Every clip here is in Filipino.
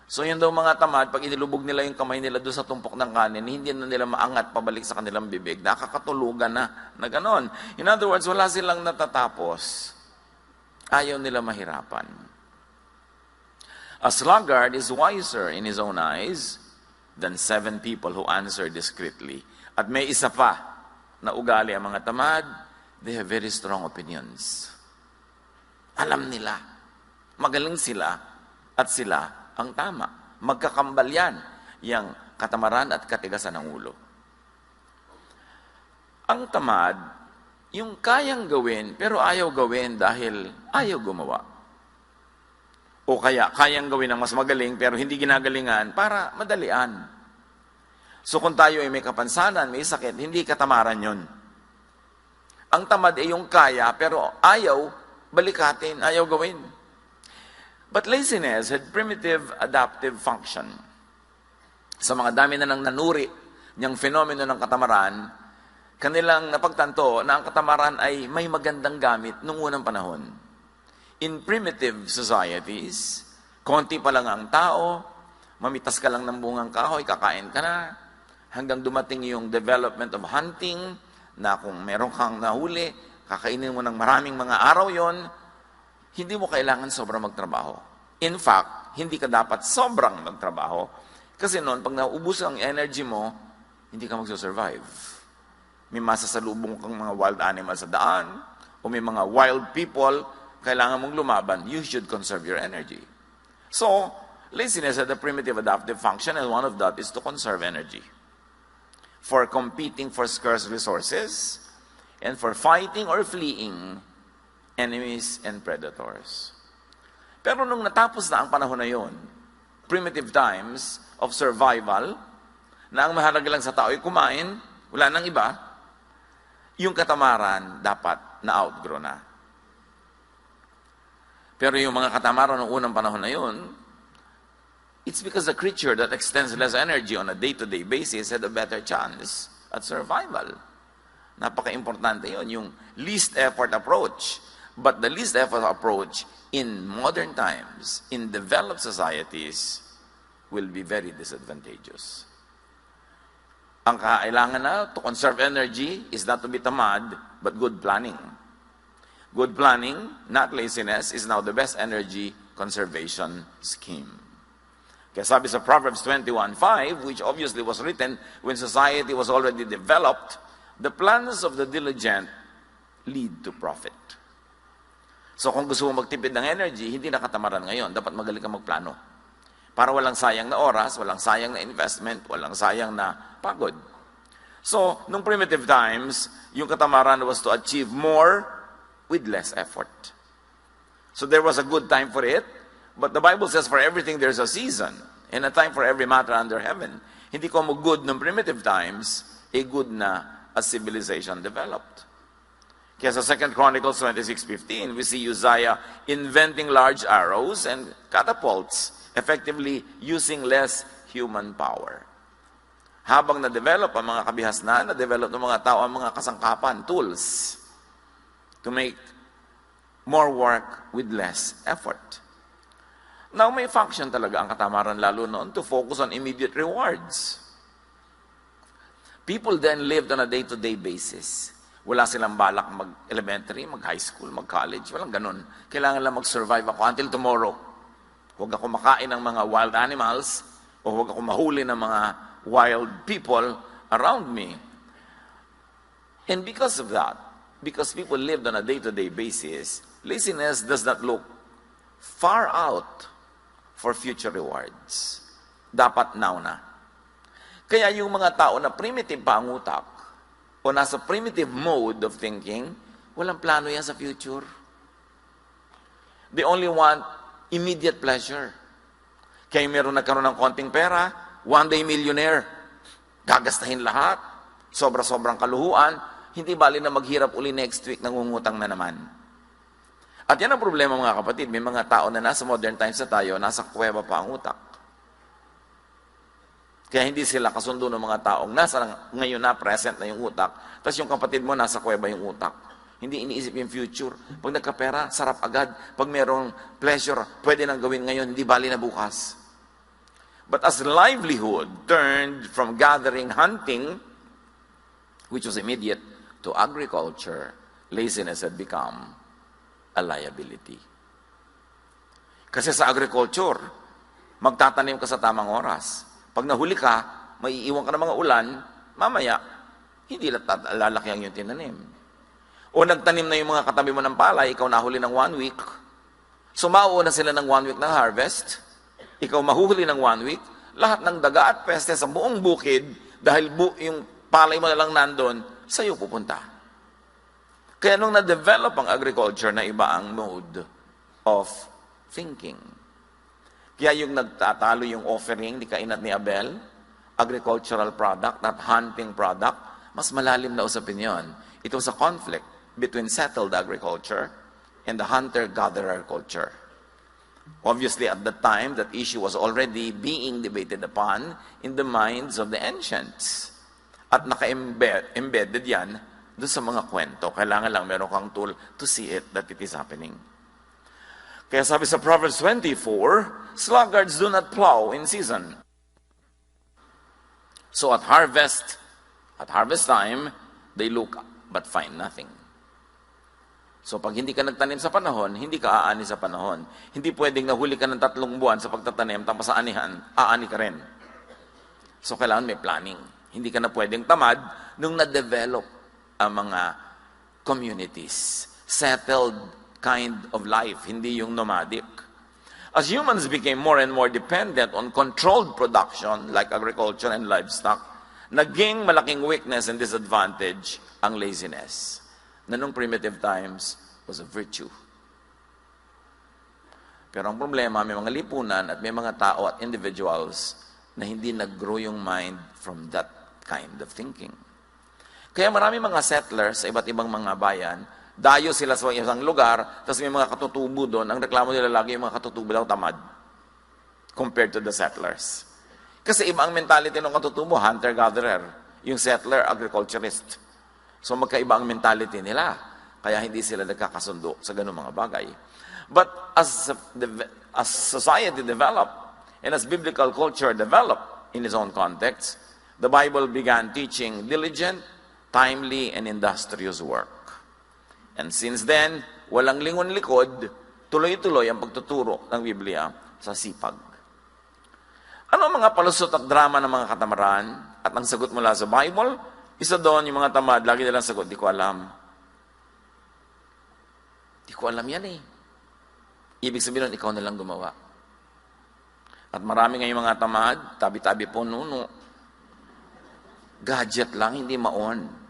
So yun daw mga tamad, pag inilubog nila yung kamay nila doon sa tumpok ng kanin, hindi na nila maangat pabalik sa kanilang bibig. Nakakatulugan na ganon. In other words, wala silang natatapos. Ayaw nila mahirapan. A sluggard is wiser in his own eyes than 7 people who answer discreetly. At may isa pa na ugali ang mga tamad, they have very strong opinions. Alam nila. Magaling sila at sila ang tama. Magkakambal yan, yung katamaran at katigasan ng ulo. Ang tamad, yung kayang gawin, pero ayaw gawin dahil ayaw gumawa. O kaya, kayang gawin ng mas magaling, pero hindi ginagalingan para madalian. So kung tayo ay may kapansanan, may sakit, hindi katamaran yun. Ang tamad ay yung kaya, pero ayaw balikatin, ayaw gawin. But laziness had primitive adaptive function. Sa mga dami na nang nanuri niyang fenomeno ng katamaran, kanilang napagtanto na ang katamaran ay may magandang gamit noong unang panahon. In primitive societies, konti pa lang ang tao, mamitas ka lang ng bungang kahoy, kakain ka na, hanggang dumating yung development of hunting, na kung meron kang nahuli, kakainin mo ng maraming mga araw yon, hindi mo kailangan sobrang magtrabaho. In fact, hindi ka dapat sobrang magtrabaho. Kasi noon, pag naubos ang energy mo, hindi ka magsusurvive. May masasalubong kang mga wild animals sa daan, o may mga wild people, kailangan mong lumaban. You should conserve your energy. So, laziness had a primitive adaptive function, and one of that is to conserve energy. For competing for scarce resources, and for fighting or fleeing enemies and predators. Pero nung natapos na ang panahon na yon, primitive times of survival, na ang mahalaga lang sa tao ay kumain, wala nang iba, yung katamaran dapat na-outgrow na. Pero yung mga katamaran ng unang panahon na yon, it's because the creature that extends less energy on a day-to-day basis had a better chance at survival. Napaka-importante yun, yung least effort approach. But the least effort approach in modern times, in developed societies, will be very disadvantageous. Ang kailangan na to conserve energy is not to be tamad, but good planning. Good planning, not laziness, is now the best energy conservation scheme. Kaya sabi sa Proverbs 21:5, which obviously was written when society was already developed, the plans of the diligent lead to profit. So kung gusto mo magtipid ng energy, hindi na katamaran ngayon. Dapat magaling ka magplano. Para walang sayang na oras, walang sayang na investment, walang sayang na pagod. So, nung primitive times, yung katamaran was to achieve more with less effort. So there was a good time for it, but the Bible says for everything there's a season, and a time for every matter under heaven. Hindi ko mo good nung primitive times, good na as civilization developed. Kaya sa 2 Chronicles 26:15, we see Uzziah inventing large arrows and catapults, effectively using less human power. Habang na-develop ang mga kabihasnan, na-develop ng mga tao ang mga kasangkapan, tools, to make more work with less effort. Now, may function talaga ang katamaran lalo noon to focus on immediate rewards. People then lived on a day-to-day basis. Wala silang balak mag-elementary, mag-high school, mag-college. Walang ganun. Kailangan lang mag-survive ako until tomorrow. Huwag ako makain ng mga wild animals o huwag ako mahuli ng mga wild people around me. And because of that, because people lived on a day-to-day basis, laziness does not look far out for future rewards. Dapat now na. Kaya yung mga tao na primitive pa ang utak, o nasa primitive mode of thinking, walang plano yan sa future. They only want immediate pleasure. Kaya meron nagkaroon ng konting pera, one day millionaire, gagastahin lahat, sobra-sobrang kaluhuan, hindi bali na maghirap uli next week, nangungutang na naman. At yan ang problema mga kapatid, may mga tao na nasa modern times na tayo, nasa kuweba pa ang utak. Kaya hindi sila kasundo ng mga taong nasa ngayon na present na yung utak, tapos yung kapatid mo nasa kuweba yung utak. Hindi iniisip yung future. Pag nagkapera, sarap agad. Pag mayroong pleasure, pwede nang gawin ngayon, hindi bali na bukas. But as livelihood turned from gathering, hunting, which was immediate, to agriculture, laziness had become a liability. Kasi sa agriculture, magtatanim ka sa tamang oras. Pag nahuli ka, maiiwan ka ng mga ulan, mamaya, hindi lalaki ang yung tinanim. O nagtanim na yung mga katabi mo ng palay, ikaw nahuli ng 1 week. So mauuna sila ng 1 week ng harvest, ikaw mahuhuli ng 1 week, lahat ng daga at peste sa buong bukid, dahil yung palay mo na lang nandun, sa'yo pupunta. Kaya nung na-develop ang agriculture na iba ang mode of thinking. Kaya yung nagtatalo yung offering ni Cain at ni Abel, agricultural product, not hunting product, mas malalim na usapin yun. It was a conflict between settled agriculture and the hunter-gatherer culture. Obviously, at the time, that issue was already being debated upon in the minds of the ancients. At naka-embedded yan doon sa mga kwento. Kailangan lang meron kang tool to see it, that it is happening. Kaya sabi sa Proverbs 24, sluggards do not plow in season. So at harvest time, they look but find nothing. So pag hindi ka nagtanim sa panahon, hindi ka aani sa panahon. Hindi pwedeng nahuli ka ng 3 buwan sa pagtatanim, tapos sa anihan, aani ka rin. So kailangan may planning. Hindi ka na pwedeng tamad nung na-develop ang mga communities. Settled kind of life, hindi yung nomadic. As humans became more and more dependent on controlled production like agriculture and livestock, naging malaking weakness and disadvantage ang laziness, na nung primitive times was a virtue. Pero ang problema, may mga lipunan at may mga tao at individuals na hindi nag-grow yung mind from that kind of thinking. Kaya marami mga settlers sa iba't ibang mga bayan, dayo sila sa isang lugar, tapos may mga katutubo doon, ang reklamo nila lagi yung mga katutubo daw tamad compared to the settlers. Kasi iba ang mentality ng katutubo, hunter-gatherer. Yung settler, agriculturist. So magkaiba ang mentality nila. Kaya hindi sila nagkakasundo sa ganung mga bagay. But as society developed, and as biblical culture developed in its own context, the Bible began teaching diligent, timely, and industrious work. And since then, walang lingon-likod, tuloy-tuloy ang pagtuturo ng Biblia sa sipag. Ano ang mga palusot at drama ng mga katamaran at ang sagot mula sa Bible? Isa doon, yung mga tamad, lagi nilang sagot, di ko alam. Di ko alam yan eh. Ibig sabihin nun, ikaw na lang gumawa. At marami ngayong mga tamad, tabi-tabi po nuno. Gadget lang, hindi maon.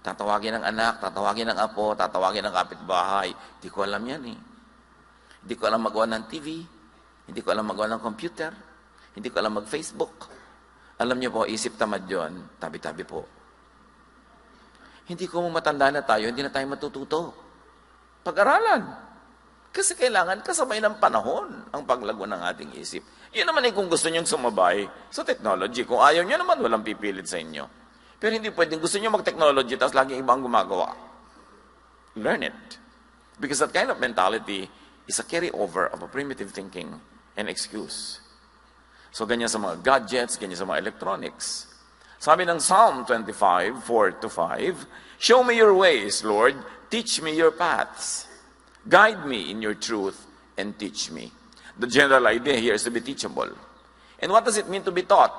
Tatawagin ng anak, tatawagin ng apo, tatawagin ng kapitbahay. Di ko alam yan eh. Hindi ko alam magawa ng TV. Hindi ko alam magawa ng computer. Hindi ko alam mag-Facebook. Alam niyo po, isip tamad yun, tabi-tabi po. Hindi ko matanda na tayo, hindi na tayo matututo. Pag-aralan. Kasi kailangan kasabay ng panahon ang paglago ng ating isip. Yun naman kung gusto niyong sumabay sa technology. Kung ayaw niyo naman, walang pipilit sa inyo. Pero hindi pwedeng gusto niyo mag-technology tapos laging iba ang gumagawa. Learn it. Because that kind of mentality is a carryover of a primitive thinking and excuse. So, ganyan sa mga gadgets, ganyan sa mga electronics. Sabi ng Psalm 25, 4-5, show me your ways, Lord. Teach me your paths. Guide me in your truth and teach me. The general idea here is to be teachable. And what does it mean to be taught?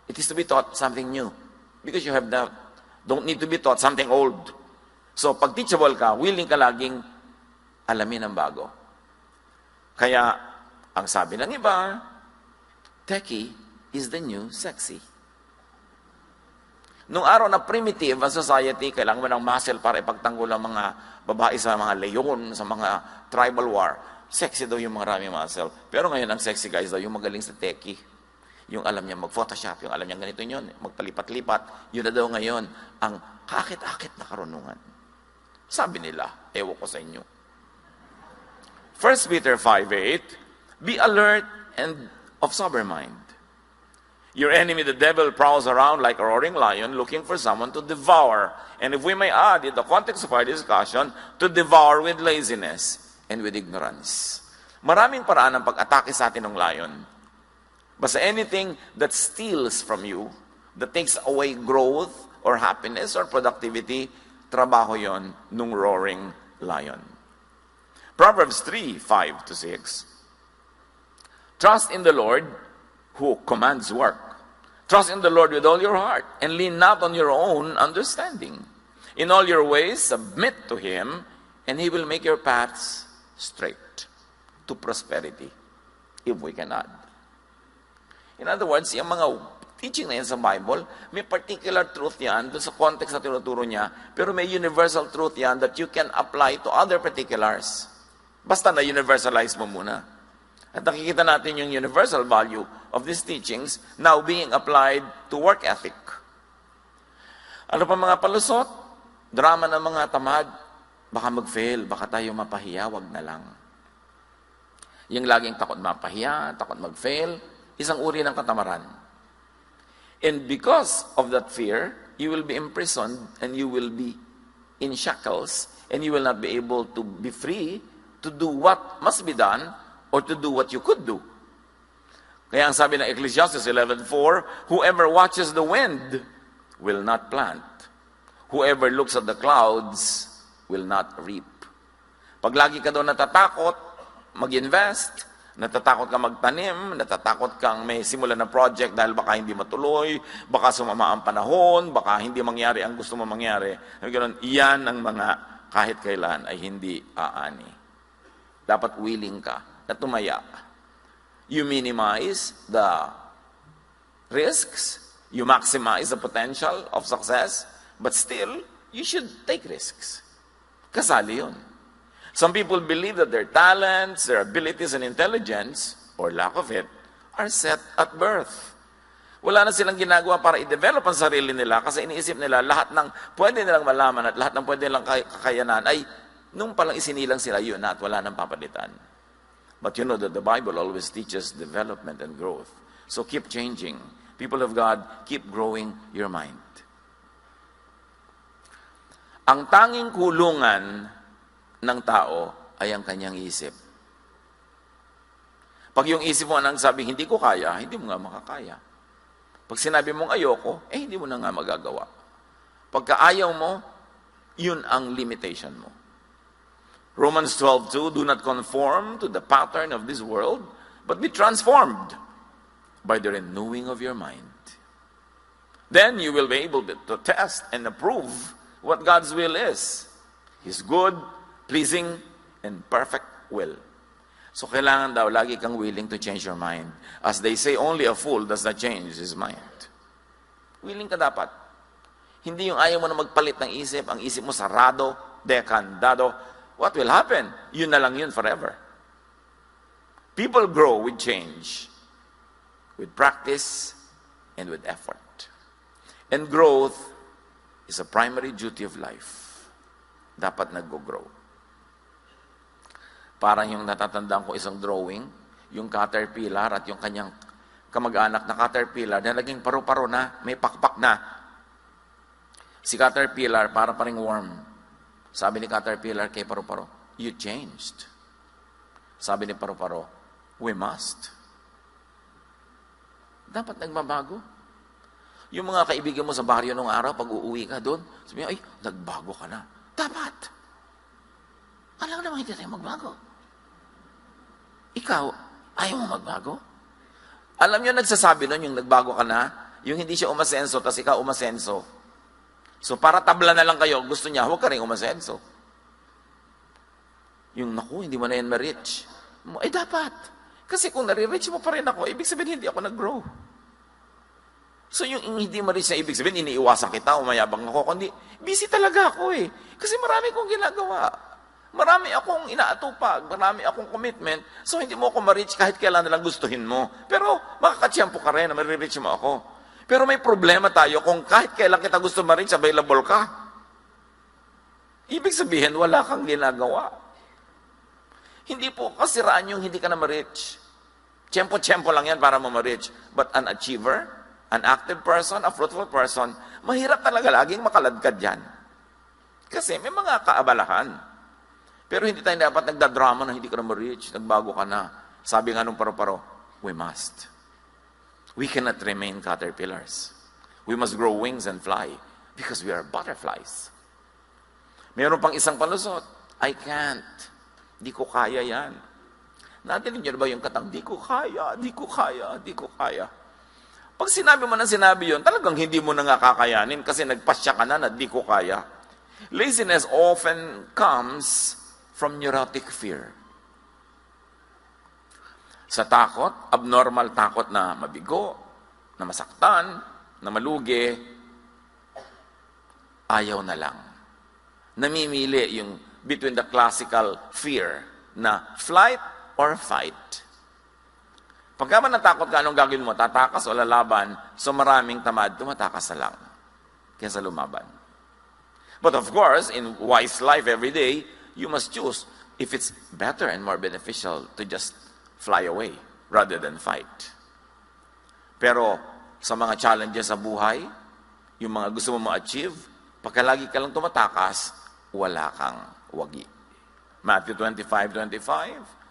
It is to be taught something new. Because you don't need to be taught something old. So, pag teachable ka, willing ka laging alamin ang bago. Kaya, ang sabi ng iba, techie is the new sexy. Nung araw na primitive ang society, kailangan mo ng muscle para ipagtanggol ang mga babae sa mga leyon, sa mga tribal war. Sexy daw yung mga maraming muscle. Pero ngayon, ang sexy guys daw, yung magaling sa techie. Yung alam niya mag-photoshop, yung alam niya ganito yun, magpalipat-lipat. Yun na daw ngayon, ang kakit-akit na karunungan. Sabi nila, ewan ko sa inyo. 1 Peter 5:8, be alert and of sober mind. Your enemy, the devil, prowls around like a roaring lion looking for someone to devour. And if we may add, in the context of our discussion, to devour with laziness and with ignorance. Maraming paraan ng pag-atake sa atin ng lion. Basta anything that steals from you, that takes away growth or happiness or productivity, trabaho yon nung roaring lion. Proverbs 3:5-6. Trust in the Lord who commands work. Trust in the Lord with all your heart and lean not on your own understanding. In all your ways, submit to Him and He will make your paths straight to prosperity, if we can add. In other words, yung mga teaching na yan sa Bible, may particular truth yan doon sa context na tinuturo niya, pero may universal truth yan that you can apply to other particulars. Basta na-universalize mo muna. At nakikita natin yung universal value of these teachings now being applied to work ethic. Ano pa mga palusot? Drama ng mga tamad. Baka mag-fail, baka tayo mapahiya, wag na lang. Yung laging takot mapahiya, takot mag-fail, isang uri ng katamaran. And because of that fear, you will be imprisoned and you will be in shackles and you will not be able to be free to do what must be done or to do what you could do. Kaya ang sabi ng Ecclesiastes 11:4, whoever watches the wind will not plant. Whoever looks at the clouds will not reap. Pag lagi ka daw natatakot mag-invest, natatakot ka magtanim, natatakot kang may simulan na project dahil baka hindi matuloy, baka sumama ang panahon, baka hindi mangyari ang gusto mo mangyari. Iyan ang mga kahit kailan ay hindi aani. Dapat willing ka na tumaya. You minimize the risks, you maximize the potential of success, but still, you should take risks. Kasali yun. Some people believe that their talents, their abilities, and intelligence, or lack of it, are set at birth. Wala na silang ginagawa para i-develop ang sarili nila kasi iniisip nila lahat ng pwede nilang malaman at lahat ng pwede nilang kakayanan ay nung palang isinilang sila yun at wala nang papalitan. But you know that the Bible always teaches development and growth. So keep changing. People of God, keep growing your mind. Ang tanging kulungan ng tao ay ang kanyang isip. Pag yung isip mo nang sabi, hindi ko kaya, hindi mo nga makakaya. Pag sinabi mong ayoko, hindi mo na nga magagawa. Pagka ayaw mo, yun ang limitation mo. Romans 12:2, do not conform to the pattern of this world, but be transformed by the renewing of your mind. Then you will be able to test and approve what God's will is. His good, pleasing, and perfect will. So kailangan daw lagi kang willing to change your mind. As they say, only a fool does not change his mind. Willing ka dapat. Hindi yung ayaw mo na magpalit ng isip, ang isip mo sarado, dekandado. What will happen? Yun na lang yun forever. People grow with change, with practice, and with effort. And growth is a primary duty of life. Dapat nag-grow. Parang yung natatandaan ko isang drawing, yung caterpillar at yung kanyang kamag-anak na caterpillar na naging paru-paro na, may pakpak na. Si caterpillar para paring worm. Sabi ni caterpillar kay paru-paro, you changed. Sabi ni paru-paro, we must. Dapat nagbabago. Yung mga kaibigan mo sa baryo nung araw, pag uuwi ka doon, sabi niya, ay, nagbago ka na. Dapat. Alam naman hindi tayo magbago. Ikaw, ayaw mo magbago? Alam niyo, nagsasabi nun, yung nagbago ka na, yung hindi siya umasenso, tas ikaw umasenso. So, para tabla na lang kayo, gusto niya, huwag ka rin umasenso. Yung, naku, hindi mo na yan ma-reach. Dapat. Kasi kung nare-reach mo pa rin ako, ibig sabihin, hindi ako nag-grow. So, yung hindi ma-reach na ibig sabihin, iniiwasan kita, umayabang ako, kundi, busy talaga ako eh. Kasi marami kong ginagawa. Marami akong inaatupag, marami akong commitment, so hindi mo ako ma-reach kahit kailan na lang gustuhin mo. Pero, makakatsyempo ka rin na ma-reach mo ako. Pero may problema tayo kung kahit kailan kita gusto ma-reach, available ka. Ibig sabihin, wala kang ginagawa. Hindi po kasiraan yung hindi ka na ma-reach. Tiyempo-tiyempo lang yan para mo ma-reach. But an achiever, an active person, a fruitful person, mahirap talaga laging makaladkad yan. Kasi may mga kaabalahan. Pero hindi tayo dapat nagdadrama na hindi ka na ma-reach, nagbago ka na. Sabi nga nung paru-paro, we must. We cannot remain caterpillars. We must grow wings and fly because we are butterflies. Meron pang isang palusot. I can't. Di ko kaya yan. Natinig niyo ba yung katang, di ko kaya, di ko kaya, di ko kaya. Pag sinabi mo na sinabi yun, talagang hindi mo na nga kakayanin kasi nagpasya ka na di ko kaya. Laziness often comes from neurotic fear. Sa takot, abnormal takot na mabigo, na masaktan, na malugi, ayaw na lang. Namimili yung between the classical fear na flight or fight. Pagka man natakot ka, anong gagawin mo? Tatakas o lalaban? So maraming tamad, tumatakas na lang kaysa lumaban. But of course, in wise life every day, you must choose if it's better and more beneficial to just fly away rather than fight. Pero sa mga challenges sa buhay, yung mga gusto mo ma-achieve, pagka lagi ka lang tumatakas, wala kang wagi. Matthew 25:25.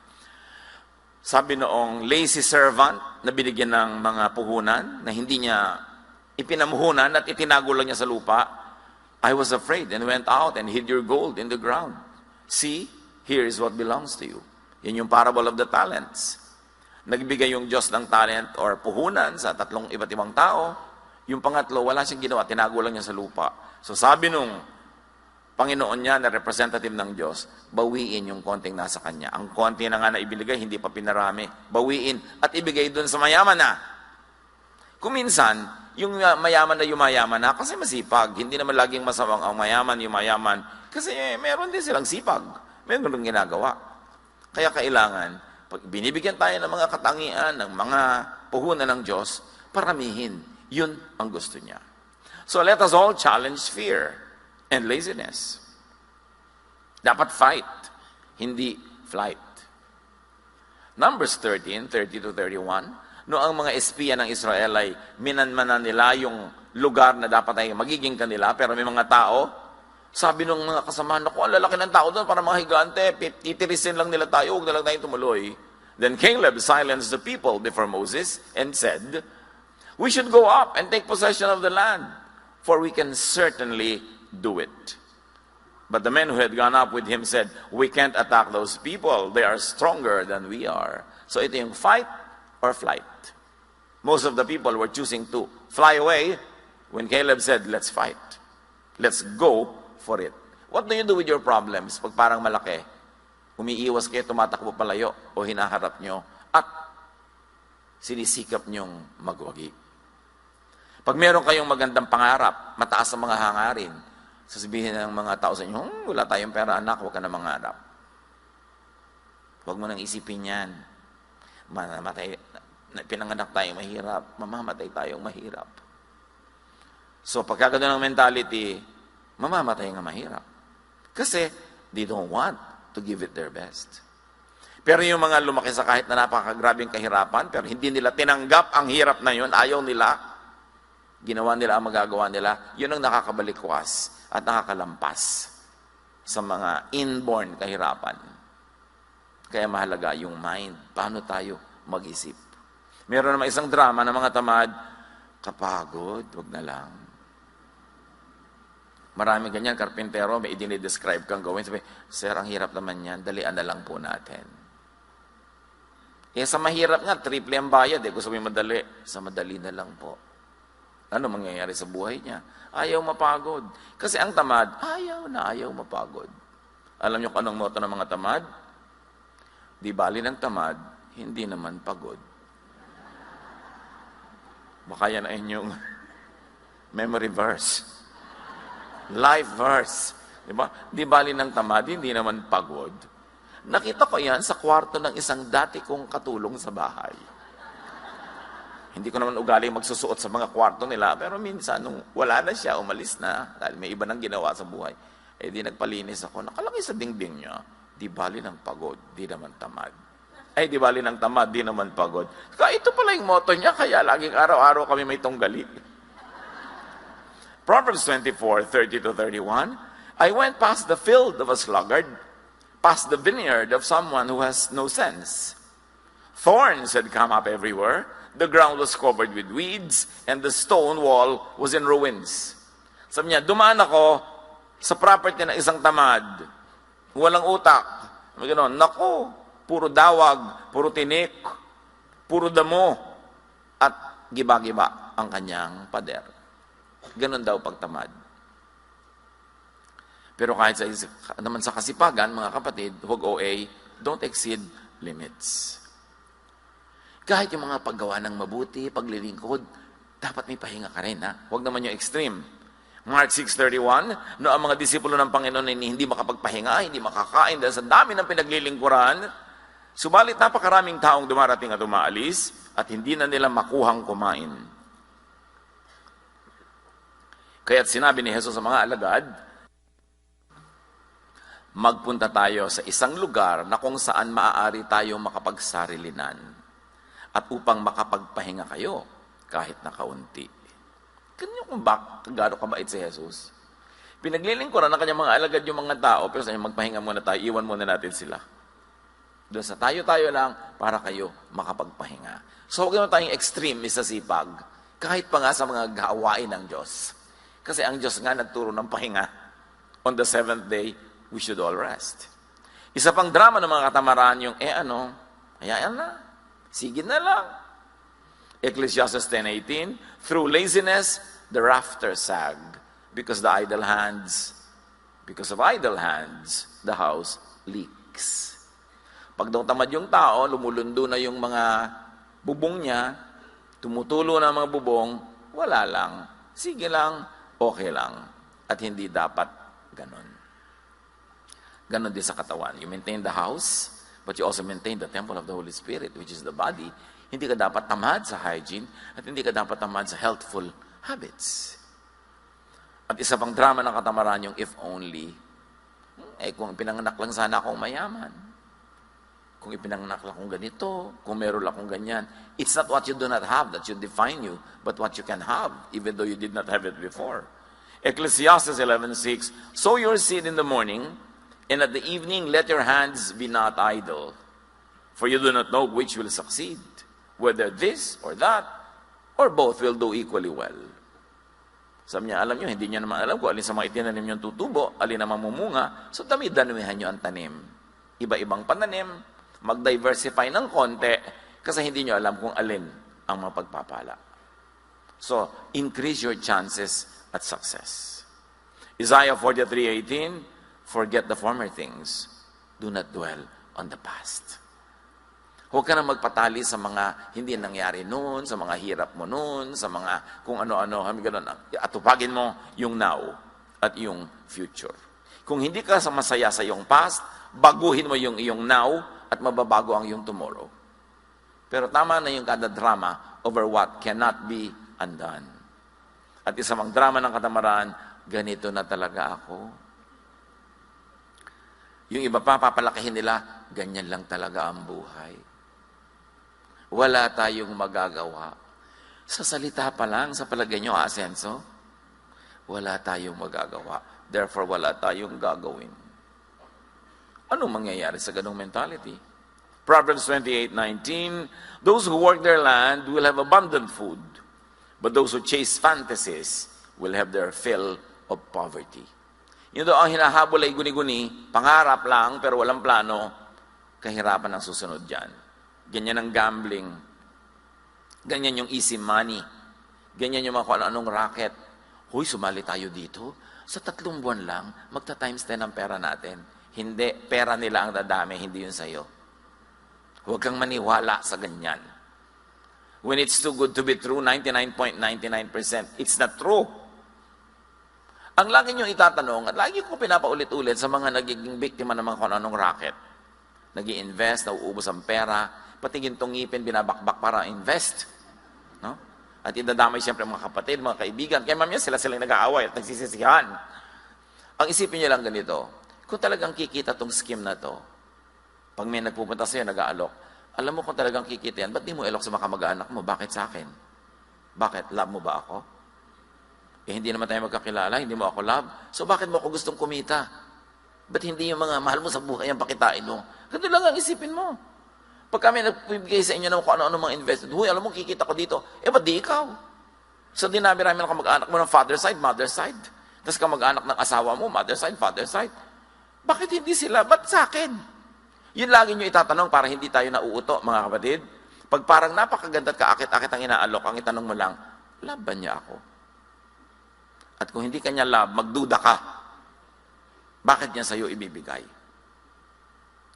Sabi noong lazy servant na binigyan ng mga puhunan na hindi niya ipinamuhunan at itinago lang niya sa lupa, I was afraid and went out and hid your gold in the ground. See, here is what belongs to you. Yan yung parable of the talents. Nagbigay yung Diyos ng talent or puhunan sa tatlong iba't ibang tao. Yung pangatlo, wala siyang ginawa, tinago lang niya sa lupa. So sabi nung Panginoon niya na representative ng Diyos, bawiin yung konting nasa kanya. Ang konti na nga na ibinigay, hindi pa pinarami. Bawiin at ibigay dun sa mayaman na. Kung minsan, yung mayaman na yumayaman na, kasi masipag. Hindi naman laging masamang ang mayaman, yumayaman. Kasi meron din silang sipag. Meron din ginagawa. Kaya kailangan, pag binibigyan tayo ng mga katangian, ng mga puhunan ng Diyos, paramihin. Yun ang gusto niya. So let us all challenge fear and laziness. Dapat fight, hindi flight. Numbers 13:30-31, no ang mga espiya ng Israel ay minanmanan nila yung lugar na dapat ay magiging kanila, pero may mga tao, sabi ng mga kasamahan, naku, ang lalaki ng tao doon, para mga higante, titirisin lang nila tayo, huwag na lang tayo tumuloy. Then Caleb silenced the people before Moses and said, we should go up and take possession of the land, for we can certainly do it. But the men who had gone up with him said, we can't attack those people. They are stronger than we are. So ito yung fight or flight. Most of the people were choosing to fly away when Caleb said, let's fight. Let's go for it. What do you do with your problems pag parang malaki? Umiiwas kayo, tumatakbo palayo o hinaharap nyo at sinisikap nyong magwagi. Pag meron kayong magandang pangarap, mataas ang mga hangarin, sasabihin ng mga tao sa inyo, wala tayong pera anak, huwag ka na mangarap. Huwag mo nang isipin yan. Pinanganak tayong mahirap, mamamatay tayong mahirap. So pagka gano'n ang mentality, mamamatay nga mahirap. Kasi they don't want to give it their best. Pero yung mga lumaki sa kahit na napakagrabing kahirapan, pero hindi nila tinanggap ang hirap na yun, ayaw nila, ginawa nila ang magagawa nila, yun ang nakakabalikwas at nakakalampas sa mga inborn kahirapan. Kaya mahalaga yung mind. Paano tayo mag-isip? Meron naman isang drama ng mga tamad, kapagod, wag na lang. Marami ganyan, karpintero, may idinidescribe kang gawin. Sabi, sir, ang hirap naman yan, dalian na lang po natin. Sa mahirap nga, triple ang bayad. Gusto mo madali, sa madali na lang po. Ano mangyayari sa buhay niya? Ayaw mapagod. Kasi ang tamad, ayaw mapagod. Alam niyo kung anong motto ng mga tamad? Di bali ng tamad, hindi naman pagod. Baka yan ay inyong memory verse. Life verse. Di bali ng tamad, hindi naman pagod. Nakita ko yan sa kwarto ng isang dati kong katulong sa bahay. Hindi ko naman ugaling magsusuot sa mga kwarto nila, pero minsan, nung wala na siya, umalis na, dahil may iba nang ginawa sa buhay, di nagpalinis ako, nakalagay sa dingding niya, di bali ng pagod, di naman tamad. Di bali ng tamad, di naman pagod. Kaya ito pala yung motto niya, kaya laging araw-araw kami may tunggali. Proverbs 24:30-31, I went past the field of a sluggard, past the vineyard of someone who has no sense. Thorns had come up everywhere. the ground was covered with weeds, and the stone wall was in ruins. Sabi niya, dumaan ako sa property ng isang tamad. Walang utak. Gano'n, naku, puro dawag, puro tinik, puro damo, at giba-giba ang kanyang pader. Ganon daw pagtamad. Pero kahit naman sa kasipagan, mga kapatid, huwag OA, don't exceed limits. Kahit yung mga paggawa ng mabuti, paglilingkod, dapat may pahinga ka rin, ha? Huwag naman yung extreme. Mark 6:31, no ang mga disipulo ng Panginoon ay hindi makapagpahinga, hindi makakain dahil sa dami ng pinaglilingkuran, subalit napakaraming taong dumarating at umaalis at hindi na nila makuhang kumain. Kaya't sinabi ni Jesus sa mga alagad, magpunta tayo sa isang lugar na kung saan maaari tayong makapagsarilinan at upang makapagpahinga kayo kahit na kaunti. Ganyan kung gaano kabait si Jesus. Pinaglilingkuran ng kanyang mga alagad yung mga tao, pero sa magpahinga muna tayo, iwan muna natin sila. Doon sa tayo-tayo lang para kayo makapagpahinga. So huwag naman tayong extreme sa sipag, kahit pa nga sa mga gawain ng Diyos. Kasi ang Diyos nga nagturo ng pahinga. On the seventh day, we should all rest. Isa pang drama ng mga katamaran yung, hayaan na, sige na lang. Ecclesiastes 10:18, through laziness, the rafter sag, because of idle hands, the house leaks. Pag daw tamad yung tao, lumulundo na yung mga bubong niya, tumutulo na mga bubong, wala lang. Sige lang, okay lang. At hindi dapat ganon. Ganon din sa katawan. You maintain the house, but you also maintain the temple of the Holy Spirit, which is the body. Hindi ka dapat tamad sa hygiene at hindi ka dapat tamad sa healthful habits. At isa pang drama ng katamaran yung if only. Kung pinanganak lang sana akong mayaman. Kung ipinanganak lang akong ganito, kung meron lang akong ganyan. It's not what you do not have that should define you, but what you can have, even though you did not have it before. Ecclesiastes 11:6, sow your seed in the morning, and at the evening let your hands be not idle. For you do not know which will succeed, whether this or that, or both will do equally well. Sabi niya, alam niyo, hindi niya naman alam kung alin sa mga itinanim niyong tutubo, alin na mamumunga, so dami-damihan niyo ang tanim. Iba-ibang pananim, mag-diversify ng konti, kasi hindi niyo alam kung alin ang mapagpapala. So, increase your chances at success. Isaiah 43:18, forget the former things, do not dwell on the past. Huwag ka na magpatali sa mga hindi nangyari noon, sa mga hirap mo noon, sa mga kung ano-ano, ganun. Atupagin mo yung now at yung future. Kung hindi ka masaya sa iyong past, baguhin mo yung iyong now at mababago ang iyong tomorrow. Pero tama na yung kada drama over what cannot be undone. At isa mang drama ng katamaran, ganito na talaga ako. Yung iba pa, papalakihin nila, ganyan lang talaga ang buhay. Wala tayong magagawa. Sa salita pa lang, sa palagay nyo, asenso, wala tayong magagawa. Therefore, wala tayong gagawin. Anong mangyayari sa ganong mentality? Proverbs 28:19, those who work their land will have abundant food, but those who chase fantasies will have their fill of poverty. Yun daw ang hinahabol ay guni-guni, pangarap lang pero walang plano, kahirapan ang susunod dyan. Ganyan ang gambling. Ganyan yung easy money. Ganyan yung mga kung anong racket. Huy, sumali tayo dito. Sa 3 buwan lang, magta-times 10 ang pera natin. Hindi, pera nila ang dadami, hindi yun sa'yo. Huwag kang maniwala sa ganyan. When it's too good to be true, 99.99%, it's not true. Ang lagi nyo itatanong, at lagi ko pinapaulit-ulit sa mga nagiging biktima ng mga kung anong racket. Nag-i-invest, nauubos ang pera, pati gintong ngipin, binabakbak para invest. No? At idadamay siyempre mga kapatid, mga kaibigan. Kaya mamaya sila-silang nag-aaway at nagsisisihan. Ang isipin niyo lang ganito, kung talagang kikita tong scheme na to, pag may nagpupunta sa'yo, nag-aalok, alam mo kung talagang kikita yan, ba't di mo ilok sa mga kamag-anak mo? Bakit sa akin? Bakit? Love mo ba ako? Hindi naman tayo magkakilala, hindi mo ako love. So bakit mo ako gustong kumita? Ba't hindi yung mga mahal mo sa buhay ang pakitain mo? Ganito lang ang isipin mo. Pag kami nagbibigay sa inyo ng kung ano-ano mga investment, huy, alam mo, kikita ko dito. Ba't di ikaw? So, dinami-rami ng kamag-anak mo ng father side, mother side. Tapos kamag-anak ng asawa mo, mother side, father side. Bakit hindi sila? Ba't sa akin? Yun lagi nyo itatanong para hindi tayo nauuto, mga kapatid. Pag parang napakaganda at kaakit-akit ang inaalok, ang itanong mo lang, love ba niya ako? At kung hindi kanya love, magduda ka. Bakit niya sa'yo ibibigay?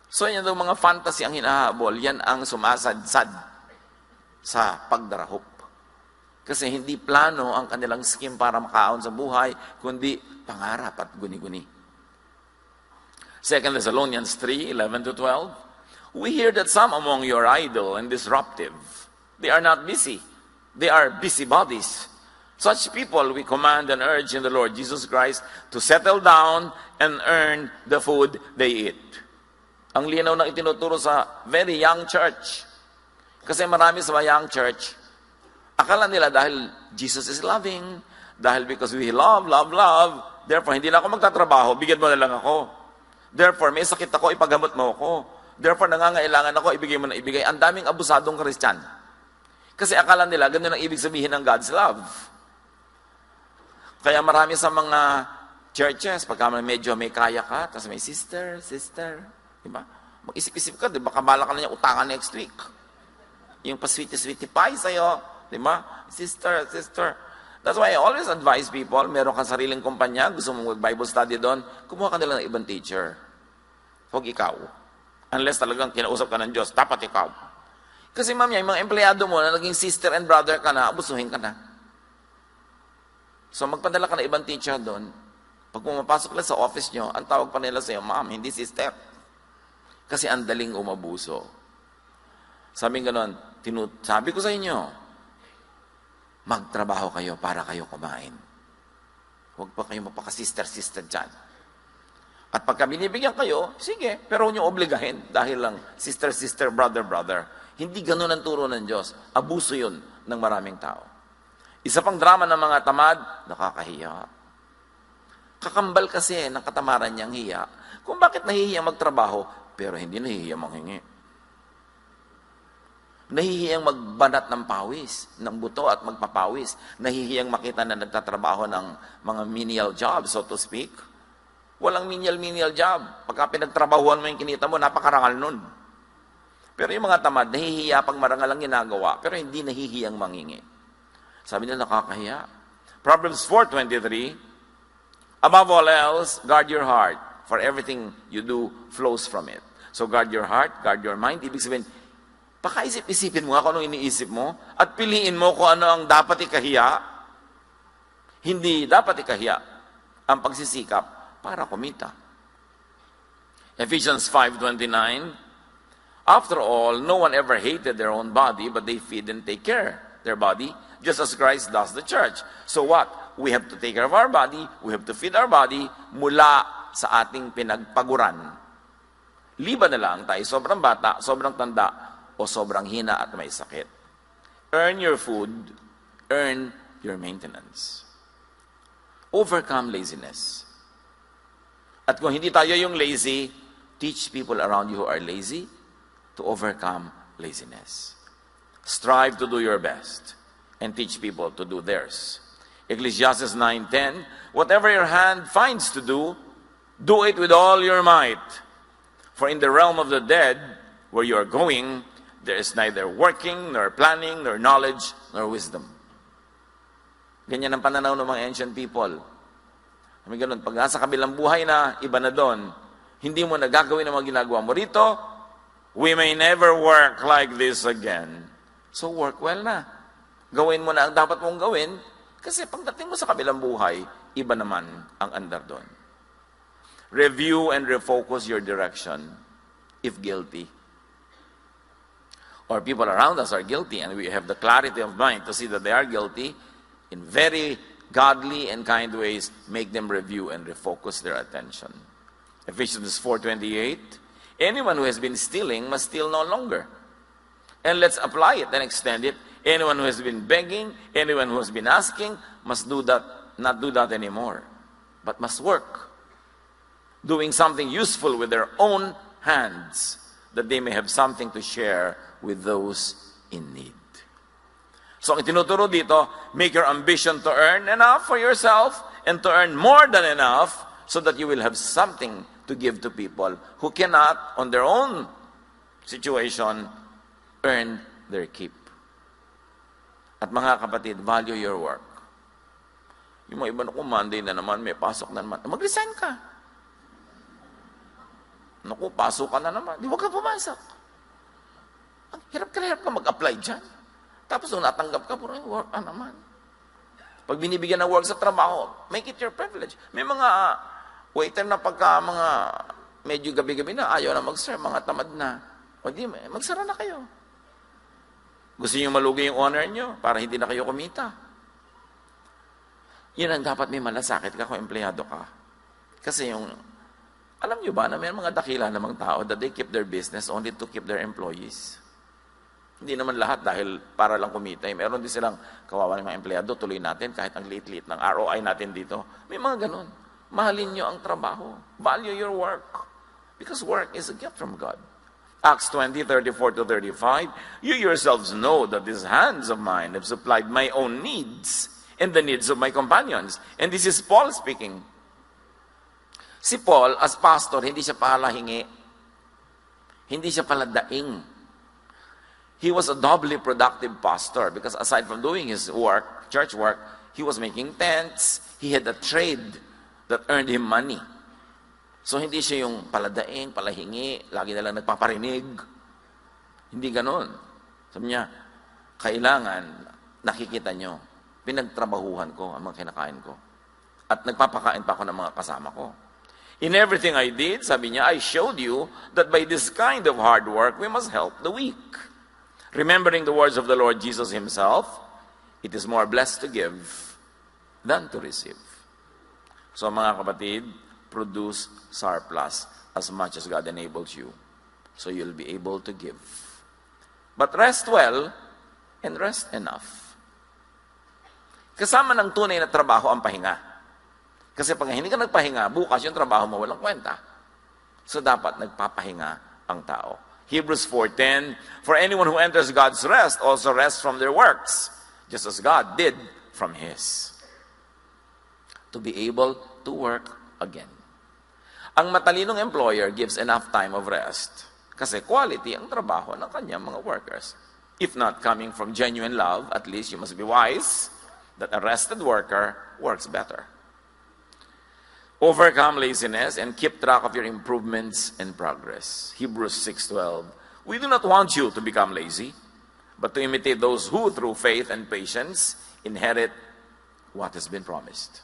So yan daw mga fantasy ang hinahabol, yan ang sumasadsad sa pagdarahop. Kasi hindi plano ang kanilang scheme para makaon sa buhay, kundi pangarap at guni-guni. 2 Thessalonians 3:11-12, we hear that some among you are idle and disruptive. They are not busy. They are busybodies. Such people we command and urge in the Lord Jesus Christ to settle down and earn the food they eat. Ang linaw na itinuturo sa very young church. Kasi marami sa young church, akala nila dahil Jesus is loving, dahil because we love, therefore hindi na ako magtatrabaho, bigyan mo na lang ako. Therefore, may sakit ako, ipagamot mo ako. Therefore, nangangailangan ako, ibigay mo na ibigay. Ang daming abusadong Christian. Kasi akala nila, ganun ang ibig sabihin ng God's love. Kaya marami sa mga churches, pagka medyo may kaya ka, tapos may sister, diba? Mag-isip-isip ka, diba? Kamala ka na niya utangan next week. Yung pa-sweetie pie sa'yo, diba? Sister. That's why I always advise people, meron kang sariling kumpanya, gusto mong mag-Bible study doon, kumuha ka nila ng ibang teacher. Huwag ikaw. Unless talagang kinausap ka ng Diyos, dapat ikaw. Kasi ma'am, yung mga empleyado mo na naging sister and brother ka na, abusuhin ka na. So magpadala ka ng ibang teacher doon. Pag pumapasok lang sa office nyo, ang tawag pa nila sa'yo, ma'am, hindi sister. Kasi ang daling umabuso. Sabi ko sa inyo, magtrabaho kayo para kayo kumain. Huwag pa kayo mapaka-sister dyan. At pagka binibigyan kayo, sige, pero huwag nyo obligahin dahil lang sister, brother. Hindi ganun ang turo ng Diyos. Abuso yun ng maraming tao. Isa pang drama ng mga tamad, nakakahiya. Kakambal kasi ng katamaran niyang hiya. Kung bakit nahihiya magtrabaho, pero hindi nahihiya manghingi. Nahihiyang magbanat ng pawis, ng buto at magpapawis. Nahihiyang makita na nagtatrabaho ng mga menial job, so to speak. Walang menial job. Pagka pinagtrabahuan mo yung kinita mo, napakarangal nun. Pero yung mga tamad, nahihiya pag marangal ang ginagawa, pero hindi nahihiyang mangingi. Sabi nila, nakakahiya. Proverbs 4:23, above all else, guard your heart, for everything you do flows from it. So guard your heart, guard your mind. Ibig sabihin, pakaisip-isipin mo kung anong iniisip mo at piliin mo kung ano ang dapat ikahiya. Hindi dapat ikahiya ang pagsisikap para kumita. Ephesians 5:29, after all, no one ever hated their own body, but they feed and take care their body, just as Christ does the church. So what? We have to take care of our body, we have to feed our body mula sa ating pinagpaguran. Liban na lang tayo sobrang bata, sobrang tanda, o sobrang hina at may sakit. Earn your food, earn your maintenance. Overcome laziness. At kung hindi tayo yung lazy, teach people around you who are lazy to overcome laziness. Strive to do your best and teach people to do theirs. Ecclesiastes 9:10, whatever your hand finds to do, do it with all your might. For in the realm of the dead, where you are going, there is neither working, nor planning, nor knowledge, nor wisdom. Ganyan ang pananaw ng mga ancient people. Kami ganun, pag nasa kabilang buhay na, iba na doon, hindi mo nagagawin ang mga ginagawa mo rito, we may never work like this again. So work well na. Gawin mo na ang dapat mong gawin, kasi pagdating mo sa kabilang buhay, iba naman ang andar doon. Review and refocus your direction, if guilty. Or people around us are guilty, and we have the clarity of mind to see that they are guilty, in very godly and kind ways, make them review and refocus their attention. Ephesians 4:28, anyone who has been stealing must steal no longer. And let's apply it and extend it. Anyone who has been begging, anyone who has been asking, must not do that anymore, but must work, doing something useful with their own hands, that they may have something to share with those in need. So ang itinuturo dito, make your ambition to earn enough for yourself and to earn more than enough so that you will have something to give to people who cannot, on their own situation, earn their keep. At mga kapatid, value your work. Yung mga iba na Monday na naman, may pasok na naman, mag-resign ka. Naku, pasok ka na naman, di huwag ka pumasok. Hirap ka mag-apply dyan. Tapos nung natanggap ka, puro work ka naman. Pag binibigyan ng work sa trabaho, make it your privilege. May mga waiter na pagka mga medyo gabi-gabi na, ayaw na mag-serve, mga tamad na. O di, magsara na kayo. Gusto niyo malugi yung honor niyo para hindi na kayo kumita. Yan ang dapat may malasakit ka kung empleyado ka. Kasi yung, alam niyo ba na may mga dakila namang tao that they keep their business only to keep their employees. Hindi naman lahat dahil para lang kumita. Meron din silang kawawa ng mga empleyado, tuloy natin kahit ang liit-liit ng ROI natin dito. May mga ganun. Mahalin niyo ang trabaho. Value your work. Because work is a gift from God. Acts 20:34-35, you yourselves know that these hands of mine have supplied my own needs and the needs of my companions. And this is Paul speaking. Si Paul, as pastor, hindi siya palahingi. Hindi siya paladaing. He was a doubly productive pastor because aside from doing his work, church work, he was making tents. He had a trade that earned him money. So hindi siya yung paladaing, palahingi, lagi na lang nagpaparinig. Hindi ganon. Sabi niya, kailangan, nakikita nyo, pinagtrabahuhan ko ang mga kinakain ko. At nagpapakain pa ako ng mga kasama ko. In everything I did, sabi niya, I showed you that by this kind of hard work, we must help the weak. Remembering the words of the Lord Jesus himself, it is more blessed to give than to receive. So mga kapatid, produce surplus as much as God enables you. So you'll be able to give. But rest well and rest enough. Kasama ng tunay na trabaho ang pahinga. Kasi pag hindi ka nagpahinga, bukas yung trabaho mo walang kwenta. So dapat nagpapahinga ang tao. Hebrews 4:10, for anyone who enters God's rest also rests from their works, just as God did from His. To be able to work again. Ang matalinong employer gives enough time of rest kasi quality ang trabaho ng kanyang mga workers. If not coming from genuine love, at least you must be wise that a rested worker works better. Overcome laziness and keep track of your improvements and progress. Hebrews 6:12. We do not want you to become lazy, but to imitate those who, through faith and patience, inherit what has been promised.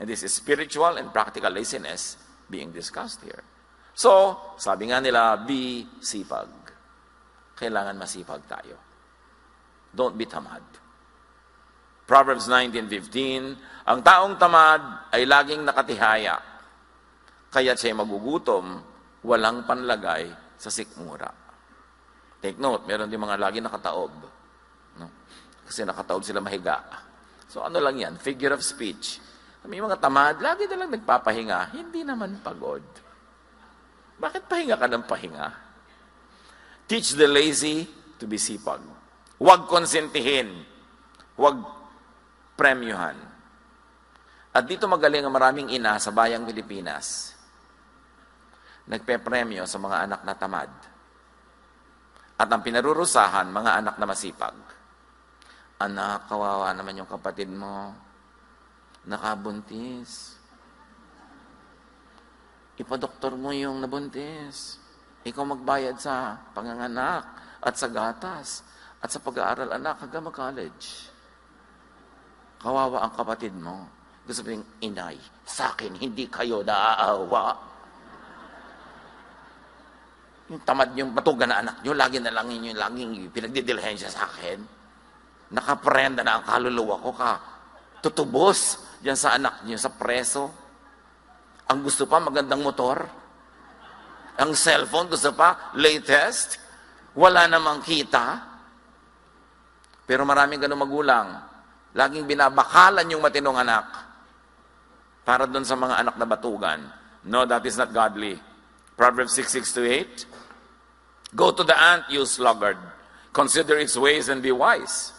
And this is spiritual and practical laziness being discussed here. So, sabi nga nila, be sipag. Kailangan masipag tayo. Don't be tamad. Proverbs 19:15, ang taong tamad ay laging nakatihaya, kaya't siya'y magugutom, walang panlagay sa sikmura. Take note, meron din mga lagi nakataob. No? Kasi nakataob sila mahiga. So ano lang yan? Figure of speech. May mga tamad, lagi na lang nagpapahinga, hindi naman pagod. Bakit pahinga ka ng pahinga? Teach the lazy to be sipag. Huwag konsentihin. Huwag premyuhan. At dito magaling ang maraming ina sa bayang Pilipinas. Nagpe-premyo sa mga anak na tamad. At ang pinarurusahan, mga anak na masipag. Anak, kawawa naman yung kapatid mo. Nakabuntis. Ipadoktor mo yung nabuntis. Ikaw magbayad sa panganganak at sa gatas at sa pag-aaral anak hanggang mag-college. Kawawa ang kapatid mo. Gusto sabihin, inay, sa akin, hindi kayo naaawa. Yung tamad yung matuga na anak nyo, lagi na lang yun, laging pinagdidilhensya sa akin. Nakaprenda na ang kaluluwa ko ka. Tutubos diyan sa anak nyo, sa preso. Ang gusto pa, magandang motor. Ang cellphone, gusto pa, latest. Wala namang kita. Pero maraming ganun magulang. Laging binabakalan yung matinong anak. Para doon sa mga anak na batugan. No, that is not godly. Proverbs 6:6-8. Go to the ant, you sluggard. Consider its ways and be wise.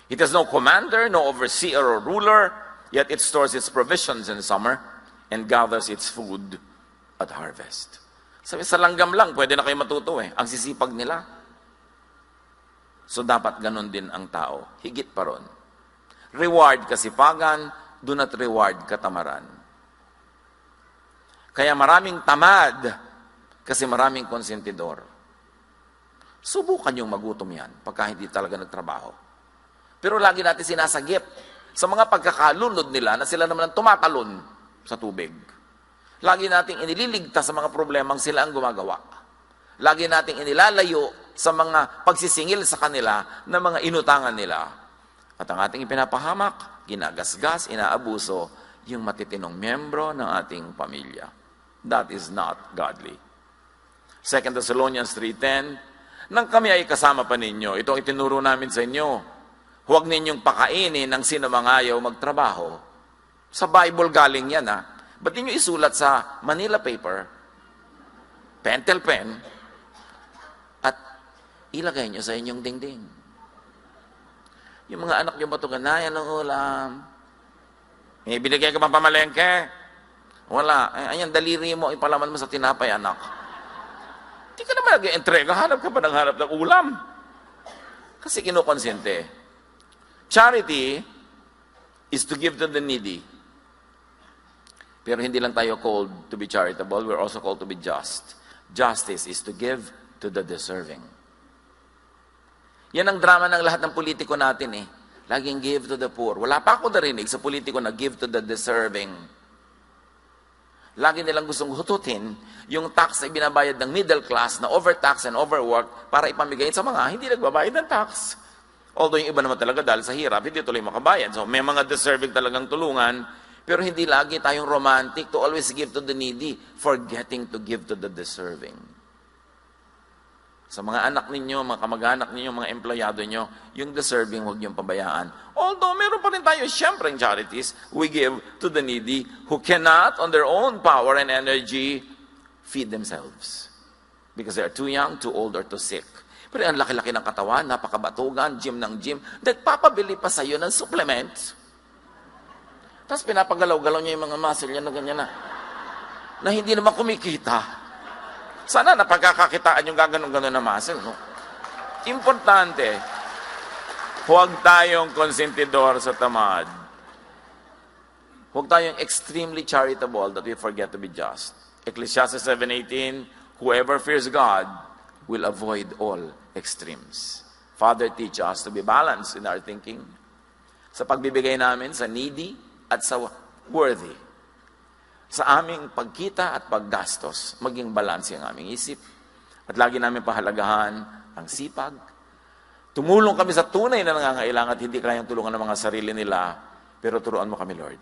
It has no commander, no overseer or ruler, yet it stores its provisions in summer and gathers its food at harvest. Sabi, sa langgam lang, pwede na kayo matuto eh. Ang sisipag nila. So dapat ganun din ang tao. Higit pa ron. Reward kasipagan, do not reward katamaran. Kaya maraming tamad kasi maraming konsentidor. Subukan yung magutom yan pagka hindi talaga nagtrabaho. Pero lagi natin sinasagip sa mga pagkakalunod nila na sila naman ang tumatalon sa tubig. Lagi nating inililigtas sa mga problemang sila ang gumagawa. Lagi nating inilalayo sa mga pagsisingil sa kanila na mga inutangan nila. At ang ating ipinapahamak, ginagasgas, inaabuso, yung matitinong miyembro ng ating pamilya. That is not godly. 2 Thessalonians 3:10, nang kami ay kasama pa ninyo, ito ang itinuro namin sa inyo, huwag ninyong pakainin ng sino mga ayaw magtrabaho. Sa Bible galing yan ha. Ba't ninyo isulat sa Manila paper, pentel pen, at ilagay nyo sa inyong dingding? Yung mga anak nyo ba ito, ganayan ng ulam? May binigay ka bang pamalengke? Wala. Ayan, daliri mo, ipalaman mo sa tinapay, anak. Hindi ka naman nag-entrega, hanap ka pa ng hanap ng ulam. Kasi kinukonsente. Charity is to give to the needy. Pero hindi lang tayo called to be charitable, we're also called to be just. Justice is to give to the deserving. Yan ang drama ng lahat ng politiko natin eh. Laging give to the poor. Wala pa ako narinig sa politiko na give to the deserving. Lagi nilang gustong hututin yung tax na binabayad ng middle class na overtax and overwork para ipamigay sa mga hindi nagbabayad ng tax. Although yung iba naman talaga dahil sa hirap, hindi tuloy makabayad. So may mga deserving talagang tulungan, pero hindi lagi tayong romantic to always give to the needy, forgetting to give to the deserving. Sa mga anak ninyo, mga kamag-anak ninyo, mga empleyado nyo, yung deserving huwag niyong pabayaan. Although meron pa rin tayo siyempre charities, we give to the needy who cannot on their own power and energy feed themselves. Because they are too young, too old, or too sick. Pero ang laki-laki ng katawan, napakabatugan, gym ng gym, nagpapabili pa sa'yo ng supplements. Tapos pinapagalaw-galaw niya yung mga muscle niya na ganyan na hindi naman kumikita. Sana napagkakakitaan yung gaganon-ganon na muscle, no? Importante, huwag tayong konsentidor sa tamad. Huwag tayong extremely charitable that we forget to be just. Ecclesiastes 7:18, whoever fears God will avoid all extremes. Father, teach us to be balanced in our thinking. Sa pagbibigay namin sa needy at sa worthy. Sa aming pagkita at paggastos, maging balanse ang aming isip. At lagi namin pahalagahan ang sipag. Tumulong kami sa tunay na nangangailangan at hindi kayang tulungan ng mga sarili nila, pero turuan mo kami, Lord.